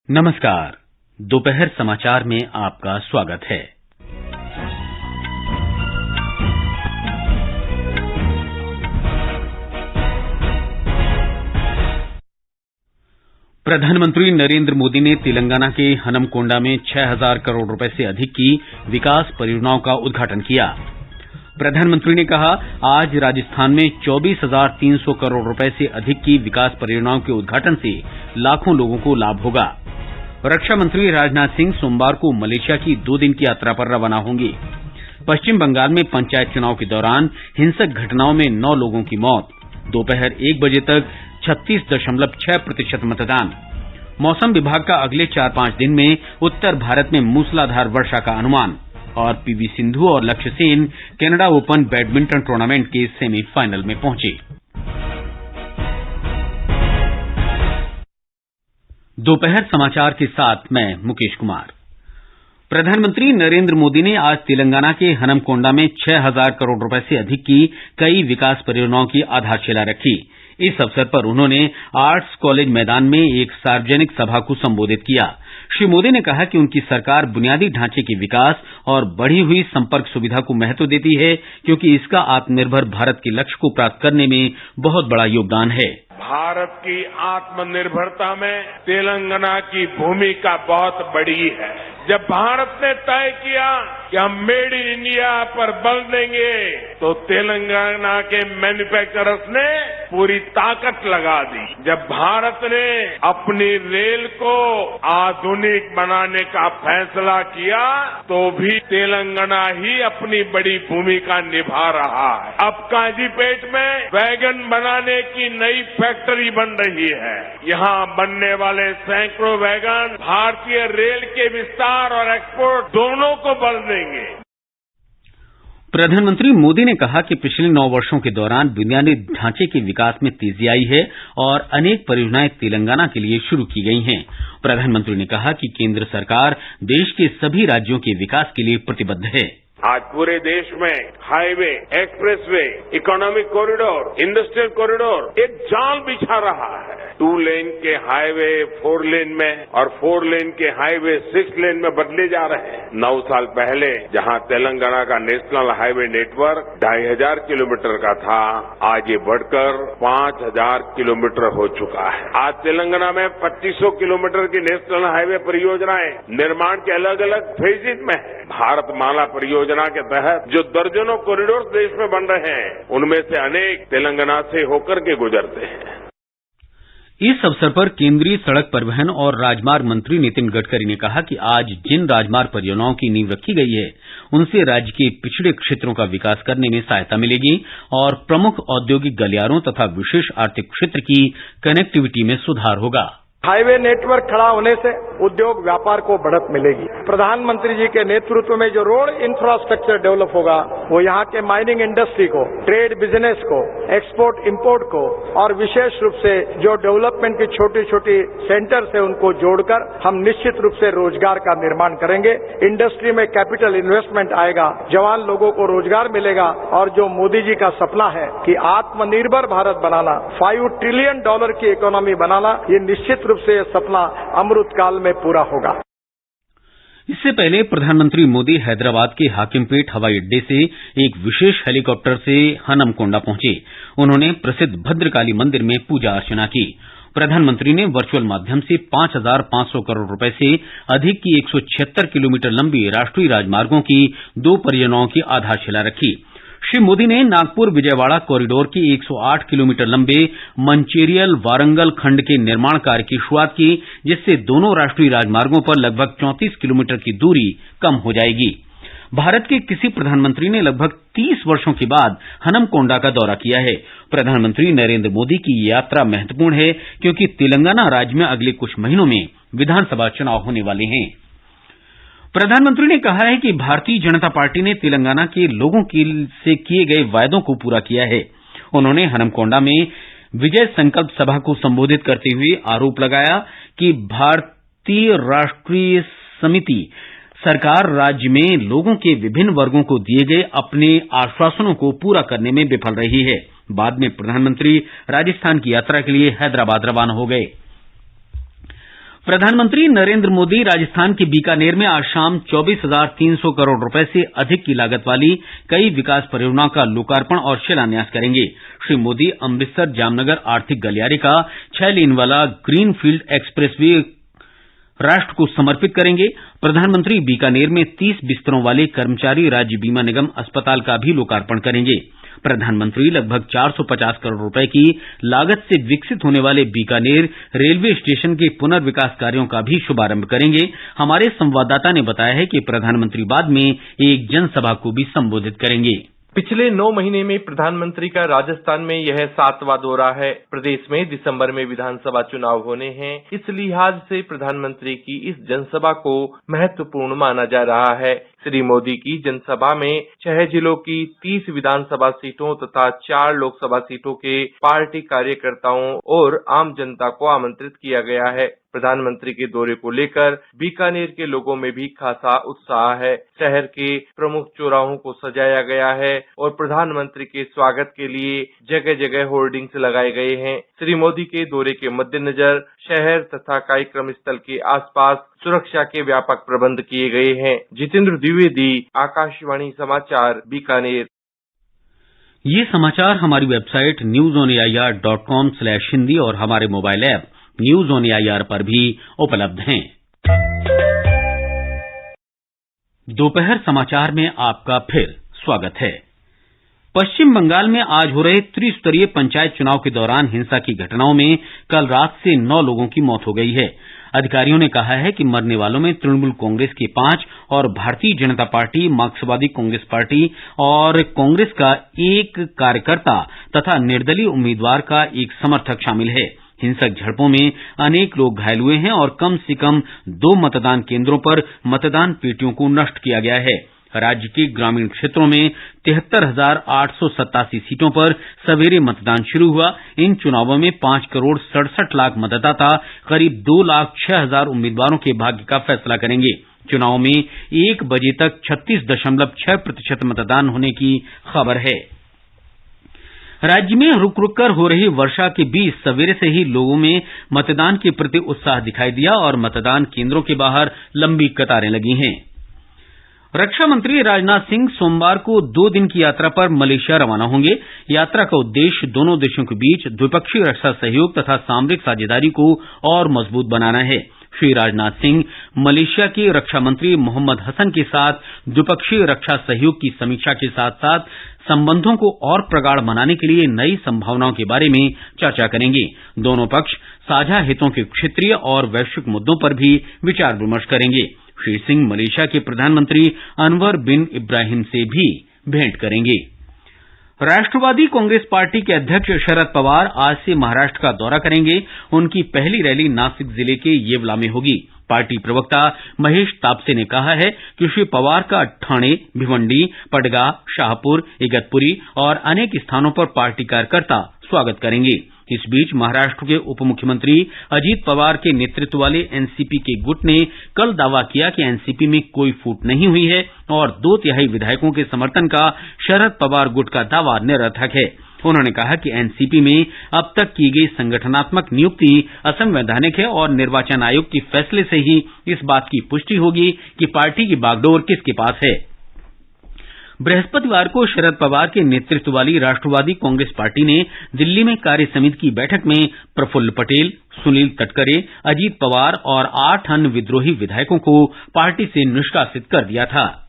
नमस्कार। दोपहर समाचार में आपका स्वागत है। प्रधानमंत्री नरेंद्र मोदी ने तेलंगाना के हनमकोंडा में 6,000 करोड़ रुपए से अधिक की विकास परियोजनाओं का उद्घाटन किया। प्रधानमंत्री ने कहा, आज राजस्थान में 24,300 करोड़ रुपए से अधिक की विकास परियोजनाओं के उद्घाटन से लाखों लोगों को लाभ होगा। रक्षा मंत्री राजनाथ सिंह सोमवार को मलेशिया की 2 दिन की यात्रा पर रवाना होंगे। पश्चिम बंगाल में पंचायत चुनाव के दौरान हिंसक घटनाओं में 9 लोगों की मौत। दोपहर 1 बजे तक 36.6% मतदान। मौसम विभाग का अगले 4-5 दिन में उत्तर भारत में मूसलाधार वर्षा का अनुमान। और पीवी सिंधु और लक्ष्य Sen Canada open badminton tournament के सेमीफाइनल में पहुंचे। दोपहर समाचार के साथ मैं मुकेश कुमार। प्रधानमंत्री नरेंद्र मोदी ने आज तेलंगाना के हनमकोंडा में 6,000 करोड़ रुपए से अधिक की कई विकास परियोजनाओं की आधारशिला रखी। इस अवसर पर उन्होंने आर्ट्स कॉलेज मैदान में एक सार्वजनिक सभा को संबोधित किया। श्री मोदी ने कहा कि उनकी सरकार बुनियादी ढांचे के विकास और बढ़ी हुई संपर्क सुविधा को महत्व देती है, क्योंकि इसका आत्मनिर्भर भारत के लक्ष्य को प्राप्त करने में बहुत बड़ा योगदान है। भारत की आत्मनिर्भरता में तेलंगाना की भूमिका बहुत बड़ी है। जब भारत ने तय किया कि हम मेड इन इंडिया पर बल देंगे, तो तेलंगाना के मैन्युफैक्चरर्स ने पूरी ताकत लगा दी। जब भारत ने अपनी रेल को आधुनिक बनाने का फैसला किया, तो भी तेलंगाना ही अपनी बड़ी भूमिका निभा रहा है। अब काजीपेट में वैगन बनाने की नई फैक्ट्री बन रही है। यहाँ बनने वाले सैकड़ों वैगन भारतीय रेल के विस्तार और एक्सपोर्ट दोनों को बल देंगे। प्रधानमंत्री मोदी ने कहा कि पिछले 9 वर्षों के दौरान बुनियादी ढांचे के विकास में तेजी आई है और अनेक परियोजनाएं तेलंगाना के लिए शुरू की गई हैं। प्रधानमंत्री ने कहा कि केंद्र सरकार देश के सभी राज्यों के विकास के लिए प्रतिबद्ध है। आज पूरे देश में highway, expressway, economic corridor, industrial corridor एक जाल बिछा रहा है। 2 लेन के हाईवे 4 लेन में और 4 लेन के हाईवे 6 लेन में बदले जा रहे हैं। 9 साल पहले जहां तेलंगाना का नेशनल हाईवे नेटवर्क 2,500 किलोमीटर का था, आज ये बढ़कर 5,000 किलोमीटर हो चुका है। आज तेलंगाना में 2,500 किलोमीटर की नेशनल हाईवे परियोजनाएं निर्माण के अलग अलग फेजेज में है। भारत माला परियोजना के तहत जो दर्जनों कॉरिडोर देश में बन रहे हैं, उनमें से अनेक तेलंगाना से होकर के गुजरते हैं। इस अवसर पर केंद्रीय सड़क परिवहन और राजमार्ग मंत्री नितिन गडकरी ने कहा कि आज जिन राजमार्ग परियोजनाओं की नींव रखी गई है, उनसे राज्य के पिछड़े क्षेत्रों का विकास करने में सहायता मिलेगी और प्रमुख औद्योगिक गलियारों तथा विशेष आर्थिक क्षेत्र की कनेक्टिविटी में सुधार होगा। हाईवे नेटवर्क खड़ा होने से उद्योग व्यापार को बढ़त मिलेगी। प्रधानमंत्री जी के नेतृत्व में जो रोड इंफ्रास्ट्रक्चर डेवलप होगा, वो यहाँ के माइनिंग इंडस्ट्री को, ट्रेड बिजनेस को, एक्सपोर्ट इंपोर्ट को और विशेष रूप से जो डेवलपमेंट की छोटी छोटी सेंटर्स है, उनको जोड़कर हम निश्चित रूप से रोजगार का निर्माण करेंगे। इंडस्ट्री में कैपिटल इन्वेस्टमेंट आएगा, जवान लोगों को रोजगार मिलेगा और जो मोदी जी का सपना है कि आत्मनिर्भर भारत बनाना, $5 ट्रिलियन की इकोनॉमी बनाना, ये निश्चित से यह सपना अमृत काल में पूरा होगा। इससे पहले प्रधानमंत्री मोदी हैदराबाद के हाकिमपेट हवाई अड्डे से एक विशेष हेलीकॉप्टर से हनमकोंडा पहुंचे। उन्होंने प्रसिद्ध भद्रकाली मंदिर में पूजा अर्चना की। प्रधानमंत्री ने वर्चुअल माध्यम से 5,500 करोड़ रुपए से अधिक की 176 किलोमीटर लंबी राष्ट्रीय राजमार्गों की 2 परियोजनाओं की आधारशिला रखी। श्री मोदी ने नागपुर विजयवाड़ा कॉरिडोर के 108 किलोमीटर लंबे मंचेरियल वारंगल खंड के निर्माण कार्य की शुरुआत की, जिससे दोनों राष्ट्रीय राजमार्गों पर लगभग 34 किलोमीटर की दूरी कम हो जाएगी। भारत के किसी प्रधानमंत्री ने लगभग 30 वर्षों के बाद हनमकोंडा का दौरा किया है। प्रधानमंत्री नरेंद्र मोदी की ये यात्रा महत्वपूर्ण है, क्योंकि तेलंगाना राज्य में अगले कुछ महीनों में विधानसभा चुनाव होने वाले हैं। प्रधानमंत्री ने कहा है कि भारतीय जनता पार्टी ने तेलंगाना के लोगों से किए गए वायदों को पूरा किया है। उन्होंने हनमकोंडा में विजय संकल्प सभा को संबोधित करते हुए आरोप लगाया कि भारतीय राष्ट्रीय समिति सरकार राज्य में लोगों के विभिन्न वर्गों को दिए गए अपने आश्वासनों को पूरा करने में विफल रही है। बाद में प्रधानमंत्री राजस्थान की यात्रा के लिए हैदराबाद रवाना हो गए। प्रधानमंत्री नरेंद्र मोदी राजस्थान के बीकानेर में आज शाम 24,300 करोड़ रुपए से अधिक की लागत वाली कई विकास परियोजनाओं का लोकार्पण और शिलान्यास करेंगे। श्री मोदी अमृतसर जामनगर आर्थिक गलियारे का 6 लेन वाला ग्रीन फील्ड एक्सप्रेसवे राष्ट्र को समर्पित करेंगे। प्रधानमंत्री बीकानेर में 30 बिस्तरों वाले कर्मचारी राज्य बीमा निगम अस्पताल का भी लोकार्पण करेंगे। प्रधानमंत्री लगभग 450 करोड़ रुपए की लागत से विकसित होने वाले बीकानेर रेलवे स्टेशन के पुनर्विकास कार्यों का भी शुभारंभ करेंगे। हमारे संवाददाता ने बताया है कि प्रधानमंत्री बाद में एक जनसभा को भी संबोधित करेंगे। पिछले 9 महीने में प्रधानमंत्री का राजस्थान में यह 7वां दौरा है। प्रदेश में दिसंबर में विधानसभा चुनाव होने हैं, इस लिहाज से प्रधानमंत्री की इस जनसभा को महत्वपूर्ण माना जा रहा है। श्री मोदी की जनसभा में 6 जिलों की 30 विधानसभा सीटों तथा 4 लोकसभा सीटों के पार्टी कार्यकर्ताओं और आम जनता को आमंत्रित किया गया है। प्रधानमंत्री के दौरे को लेकर बीकानेर के लोगों में भी खासा उत्साह है। शहर के प्रमुख चौराहों को सजाया गया है और प्रधानमंत्री के स्वागत के लिए जगह जगह होर्डिंग्स लगाए गए हैं। श्री मोदी के दौरे के मद्देनजर शहर तथा कार्यक्रम स्थल के आसपास सुरक्षा के व्यापक प्रबंध किए गए हैं। जितेंद्र द्विवेदी, आकाशवाणी समाचार, बीकानेर। ये समाचार हमारी वेबसाइट newsonair.com/hindi और हमारे mobile app news on AIR पर भी उपलब्ध हैं। दोपहर समाचार में आपका फिर स्वागत है। पश्चिम बंगाल में आज हो रहे त्रिस्तरीय पंचायत चुनाव के दौरान हिंसा की घटनाओं में कल रात से 9 लोगों की मौत हो गई है। अधिकारियों ने कहा है कि मरने वालों में तृणमूल कांग्रेस के 5 और भारतीय जनता पार्टी, मार्क्सवादी कांग्रेस पार्टी और कांग्रेस का एक कार्यकर्ता तथा निर्दलीय उम्मीदवार का एक समर्थक शामिल है। हिंसक झड़पों में अनेक लोग घायल हुए हैं और कम से कम 2 मतदान केंद्रों पर मतदान पेटियों को नष्ट किया गया है। राज्य के ग्रामीण क्षेत्रों में 73,887 सीटों पर सवेरे मतदान शुरू हुआ। इन चुनावों में 5 करोड़ 67 लाख मतदाता करीब 2,06,000 उम्मीदवारों के भाग्य का फैसला करेंगे। चुनाव में 1 बजे तक 36.6% मतदान होने की खबर है। राज्य में रुक रुक कर हो रही वर्षा के बीच सवेरे से ही लोगों में मतदान के प्रति उत्साह दिखाई दिया और मतदान केंद्रों के बाहर लंबी कतारें लगी हैं। रक्षा मंत्री राजनाथ सिंह सोमवार को 2 दिन की यात्रा पर मलेशिया रवाना होंगे। यात्रा का उद्देश्य दोनों देशों के बीच द्विपक्षीय रक्षा सहयोग तथा सामरिक साझेदारी को और मजबूत बनाना है। श्री राजनाथ सिंह मलेशिया के रक्षा मंत्री मोहम्मद हसन के साथ द्विपक्षीय रक्षा सहयोग की समीक्षा के साथ साथ संबंधों को और प्रगाढ़ बनाने के लिए नई संभावनाओं के बारे में चर्चा करेंगे। दोनों पक्ष साझा हितों के क्षेत्रीय और वैश्विक मुद्दों पर भी विचार विमर्श करेंगे। श्री सिंह मलेशिया के प्रधानमंत्री अनवर बिन इब्राहिम से भी भेंट करेंगे। राष्ट्रवादी कांग्रेस पार्टी के अध्यक्ष शरद पवार आज से महाराष्ट्र का दौरा करेंगे। उनकी पहली रैली नासिक जिले के येवला में होगी। पार्टी प्रवक्ता महेश तापसे ने कहा है कि श्री पवार का ठाणे, भिवंडी, पडगा, शाहपुर, इगतपुरी और अनेक स्थानों पर पार्टी कार्यकर्ता स्वागत करेंगे। इस बीच महाराष्ट्र के उप मुख्यमंत्री अजीत पवार के नेतृत्व वाले एनसीपी के गुट ने कल दावा किया कि एनसीपी में कोई फूट नहीं हुई है और 2/3 विधायकों के समर्थन का शरद पवार गुट का दावा निरर्थक है। उन्होंने कहा कि एनसीपी में अब तक की गई संगठनात्मक नियुक्ति असंवैधानिक है और निर्वाचन आयोग के फैसले से ही इस बात की पुष्टि होगी कि पार्टी की बागडोर किसके पास है। बृहस्पतिवार को शरद पवार के नेतृत्व वाली राष्ट्रवादी कांग्रेस पार्टी ने दिल्ली में कार्य समिति की बैठक में प्रफुल्ल पटेल, सुनील तटकरे, अजीत पवार और 8 अन्य विद्रोही विधायकों को पार्टी से निष्कासित कर दिया था।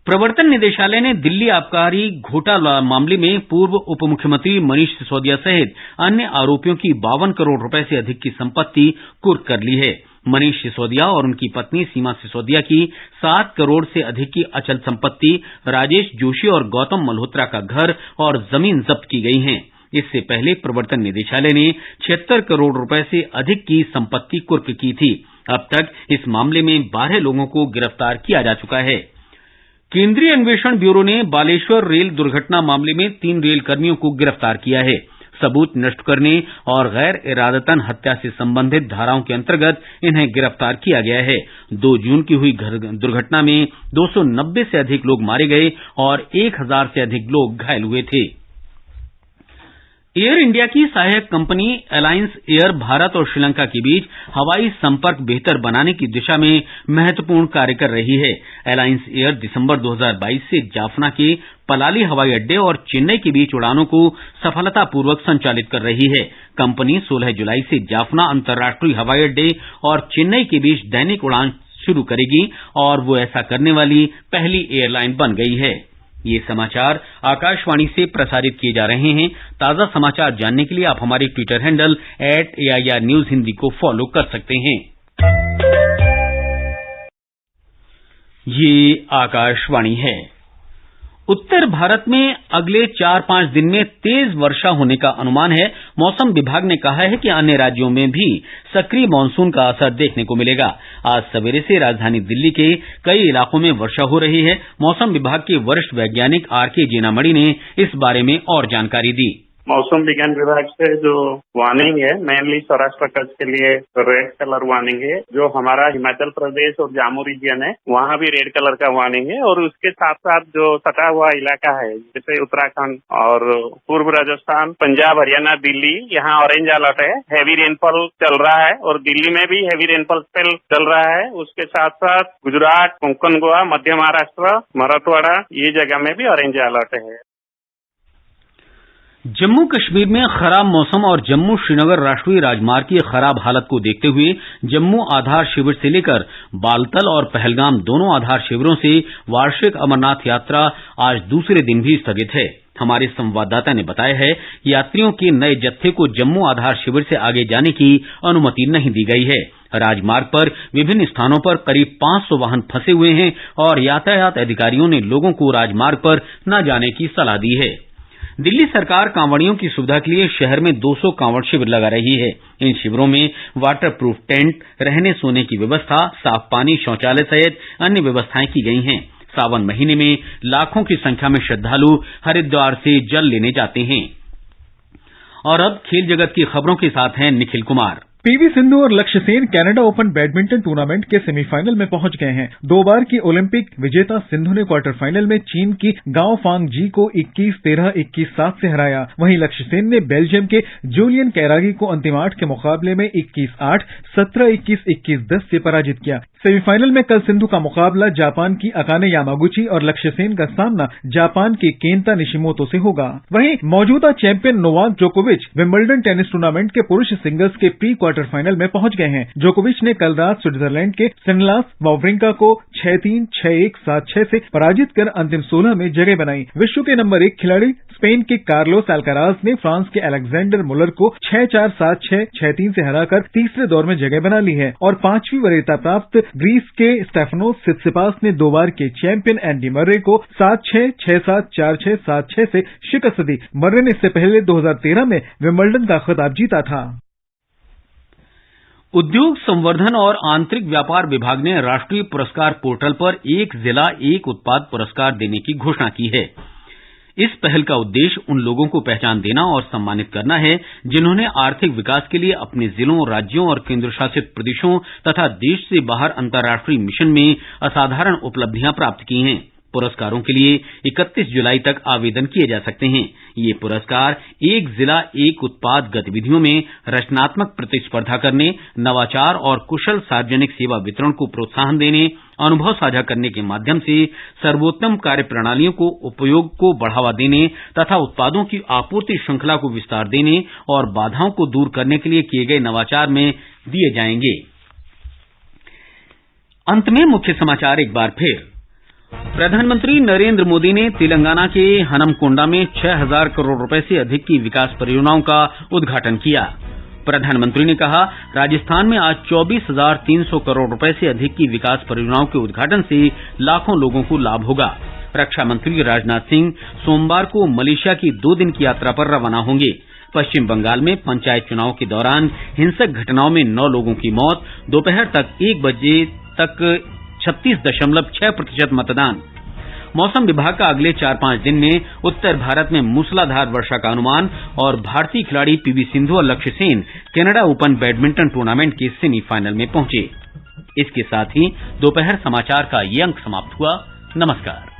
प्रवर्तन निदेशालय ने दिल्ली आबकारी घोटाला मामले में पूर्व उप मुख्यमंत्री मनीष सिसोदिया सहित अन्य आरोपियों की 52 करोड़ रुपए से अधिक की संपत्ति कुर्क कर ली है। मनीष सिसोदिया और उनकी पत्नी सीमा सिसोदिया की 7 करोड़ से अधिक की अचल संपत्ति, राजेश जोशी और गौतम मल्होत्रा का घर और जमीन जब्त की गई हैं। इससे पहले प्रवर्तन निदेशालय ने 76 करोड़ रुपए से अधिक की संपत्ति कुर्क की थी। अब तक इस मामले में 12 लोगों को गिरफ्तार किया जा चुका है। केंद्रीय अन्वेषण ब्यूरो ने बालेश्वर रेल दुर्घटना मामले में 3 रेल कर्मियों को गिरफ्तार किया है। सबूत नष्ट करने और गैर इरादतन हत्या से संबंधित धाराओं के अंतर्गत इन्हें गिरफ्तार किया गया है। 2 जून की हुई दुर्घटना में 290 से अधिक लोग मारे गए और 1000 से अधिक लोग घायल हुए थे। एयर इंडिया की सहायक कंपनी अलायंस एयर भारत और श्रीलंका के बीच हवाई संपर्क बेहतर बनाने की दिशा में महत्वपूर्ण कार्य कर रही है। अलायंस एयर दिसंबर 2022 से जाफना के पलाली हवाई अड्डे और चेन्नई के बीच उड़ानों को सफलतापूर्वक संचालित कर रही है। कंपनी 16 जुलाई से जाफना अंतर्राष्ट्रीय हवाई अड्डे और चेन्नई के बीच दैनिक उड़ान शुरू करेगी और वो ऐसा करने वाली पहली एयरलाइन बन गई है। ये समाचार आकाशवाणी से प्रसारित किए जा रहे हैं। ताजा समाचार जानने के लिए आप हमारे Twitter handle @AIR News Hindi को फॉलो कर सकते हैं। ये आकाशवाणी है। उत्तर भारत में अगले 4-5 दिन में तेज वर्षा होने का अनुमान है। मौसम विभाग ने कहा है कि अन्य राज्यों में भी सक्रिय मानसून का असर देखने को मिलेगा। आज सवेरे से राजधानी दिल्ली के कई इलाकों में वर्षा हो रही है। मौसम विभाग के वरिष्ठ वैज्ञानिक आर.के. जेनामणि ने इस बारे में और जानकारी दी। मौसम विज्ञान विभाग से जो वार्निंग है, मेनली सौराष्ट्र कच्छ के लिए रेड कलर वार्निंग है। जो हमारा हिमाचल प्रदेश और जम्मू रीजन है, वहाँ भी रेड कलर का वार्निंग है। और उसके साथ साथ जो सटा हुआ इलाका है, जैसे उत्तराखंड और पूर्व राजस्थान, पंजाब, हरियाणा, दिल्ली, यहाँ ऑरेंज अलर्ट है। हैवी रेनफॉल चल रहा है और दिल्ली में भी हैवी रेनफॉल चल रहा है। उसके साथ साथ गुजरात, कोंकण, गोवा, मध्य महाराष्ट्र, मराठवाड़ा, ये जगह में भी ऑरेंज अलर्ट है। जम्मू कश्मीर में खराब मौसम और जम्मू श्रीनगर राष्ट्रीय राजमार्ग की खराब हालत को देखते हुए जम्मू आधार शिविर से लेकर बालतल और पहलगाम दोनों आधार शिविरों से वार्षिक अमरनाथ यात्रा आज दूसरे दिन भी स्थगित है। हमारे संवाददाता ने बताया है कि यात्रियों के नए जत्थे को जम्मू आधार शिविर से आगे जाने की अनुमति नहीं दी गई है। राजमार्ग पर विभिन्न स्थानों पर करीब 500 वाहन फंसे हुए हैं और यातायात अधिकारियों ने लोगों को राजमार्ग पर न जाने की सलाह दी है। दिल्ली सरकार कांवड़ियों की सुविधा के लिए शहर में 200 कांवड़ शिविर लगा रही है। इन शिविरों में वाटर प्रूफ टेंट, रहने सोने की व्यवस्था, साफ पानी, शौचालय सहित अन्य व्यवस्थाएं की गई हैं। सावन महीने में लाखों की संख्या में श्रद्धालु हरिद्वार से जल लेने जाते हैं। और अब खेल जगत की खबरों के साथ हैं निखिल कुमार। पीवी सिंधु और लक्ष्य Sen Canada open badminton tournament के सेमीफाइनल में पहुंच गए हैं। 2 बार की ओलंपिक विजेता सिंधु ने क्वार्टर फाइनल में चीन की गाओ फांग जी को 21-13, 21-7 से हराया। वहीं लक्ष्य सेन ने बेल्जियम के जूलियन कैरागी को अंतिम 8 के मुकाबले में 21-8, 17-21, 21-10 से पराजित किया। सेमीफाइनल में कल सिंधु का मुकाबला जापान की अकाने यामागुची और लक्ष्य सेन का सामना जापान के केंता निशिमोतो से होगा। वहीं मौजूदा चैंपियन नोवाक जोकोविच विंबलडन टेनिस टूर्नामेंट के पुरुष सिंगल्स के प्री क्वार्टर फाइनल में पहुंच गए हैं। जोकोविच ने कल रात स्विट्जरलैंड के स्टेनिस्लास वावरिंका को 6-3, 6-1, 7-6 से पराजित कर अंतिम 16 में जगह बनाई। विश्व के नंबर 1 खिलाड़ी स्पेन के कार्लोस अल्काराज ने फ्रांस के अलेक्जेंडर मुलर को 6-4, 7-6, 6-3 से हराकर तीसरे दौर में जगह बना ली है। और 5वीं वरीयता प्राप्त ग्रीस के स्टेफानोस सित्सिपास ने 2 बार के चैंपियन एंडी मर्रे को 7-6, 6-7, 4-6, 7-6 से शिकस्त दी। मर्रे ने इससे पहले 2013 में विंबलडन का खिताब जीता था। उद्योग संवर्धन और आंतरिक व्यापार विभाग ने राष्ट्रीय पुरस्कार पोर्टल पर एक जिला एक उत्पाद पुरस्कार देने की घोषणा की है। इस पहल का उद्देश्य उन लोगों को पहचान देना और सम्मानित करना है जिन्होंने आर्थिक विकास के लिए अपने जिलों, राज्यों और केंद्र शासित प्रदेशों तथा देश से बाहर अंतर्राष्ट्रीय मिशन में असाधारण उपलब्धियां प्राप्त की हैं। पुरस्कारों के लिए 31 जुलाई तक आवेदन किए जा सकते हैं। ये पुरस्कार एक जिला एक उत्पाद गतिविधियों में रचनात्मक प्रतिस्पर्धा करने, नवाचार और कुशल सार्वजनिक सेवा वितरण को प्रोत्साहन देने, अनुभव साझा करने के माध्यम से सर्वोत्तम कार्य प्रणालियों को उपयोग को बढ़ावा देने तथा उत्पादों की आपूर्ति श्रृंखला को विस्तार देने और बाधाओं को दूर करने के लिए किए गए नवाचार में दिए जाएंगे। अंत में मुख्य समाचार एक बार फिर। प्रधानमंत्री नरेंद्र मोदी ने तेलंगाना के हनमकोंडा में 6,000 करोड़ रुपए से अधिक की विकास परियोजनाओं का उद्घाटन किया। प्रधानमंत्री ने कहा, राजस्थान में आज 24,300 करोड़ रुपए से अधिक की विकास परियोजनाओं के उद्घाटन से लाखों लोगों को लाभ होगा। रक्षा मंत्री राजनाथ सिंह सोमवार को मलेशिया की 2 दिन की यात्रा पर रवाना होंगे। पश्चिम बंगाल में पंचायत चुनाव के दौरान हिंसक घटनाओं में 9 लोगों की मौत। दोपहर तक 1 बजे तक 36.6% मतदान। मौसम विभाग का अगले 4-5 दिन में उत्तर भारत में मूसलाधार वर्षा का अनुमान। और भारतीय खिलाड़ी पीवी सिंधु और लक्ष्य Sen Canada open badminton tournament के सेमीफाइनल में पहुंचे। इसके साथ ही दोपहर समाचार का ये अंक समाप्त हुआ। नमस्कार।